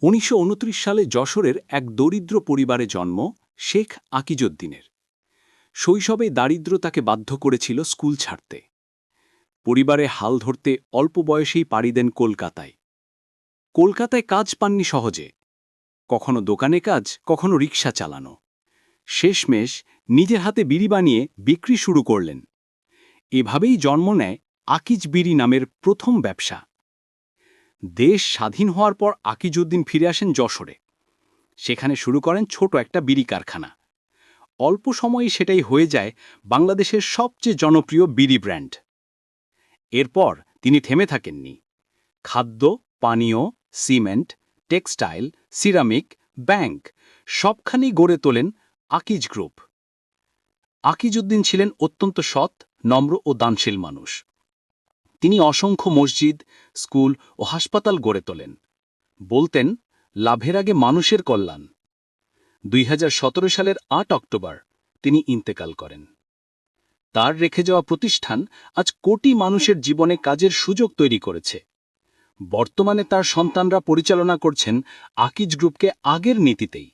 ১৯২৯ সালে যশোরের এক দরিদ্র পরিবারে জন্ম শেখ আকিজউদ্দিনের। শৈশবে দারিদ্র্য তাকে বাধ্য করেছিল স্কুল ছাড়তে। পরিবারে হাল ধরতে অল্প বয়সেই পাড়ি দেন কলকাতায়। কলকাতায় কাজ পাননি সহজে, কখনো দোকানে কাজ, কখনো রিকশা চালানো। শেষমেশ নিজের হাতে বিড়ি বানিয়ে বিক্রি শুরু করলেন। এভাবেই জন্ম নেয় আকিজ বিড়ি নামের প্রথম ব্যবসা। দেশ স্বাধীন হওয়ার পর আকিজউদ্দিন ফিরে আসেন যশোরে। সেখানে শুরু করেন ছোট একটা বিড়ি কারখানা। অল্প সময়েই সেটাই হয়ে যায় বাংলাদেশের সবচেয়ে জনপ্রিয় বিড়ি ব্র্যান্ড। এরপর তিনি থেমে থাকেননি। খাদ্য, পানীয়, সিমেন্ট, টেক্সটাইল, সিরামিক, ব্যাংক সবখানেই গড়ে তোলেন আকিজ গ্রুপ। আকিজউদ্দিন ছিলেন অত্যন্ত সৎ, নম্র ও দানশীল মানুষ। তিনি অসংখ্য মসজিদ, স্কুল ও হাসপাতাল গড়ে তোলেন। বলতেন, লাভের আগে মানুষের কল্যাণ। ২০১৭ সালের ৮ অক্টোবর তিনি ইন্তেকাল করেন। তার রেখে যাওয়া প্রতিষ্ঠান আজ কোটি মানুষের জীবনে কাজের সুযোগ তৈরি করেছে। বর্তমানে তার সন্তানরা পরিচালনা করছেন আকিজ গ্রুপকে আগের নীতিতেই।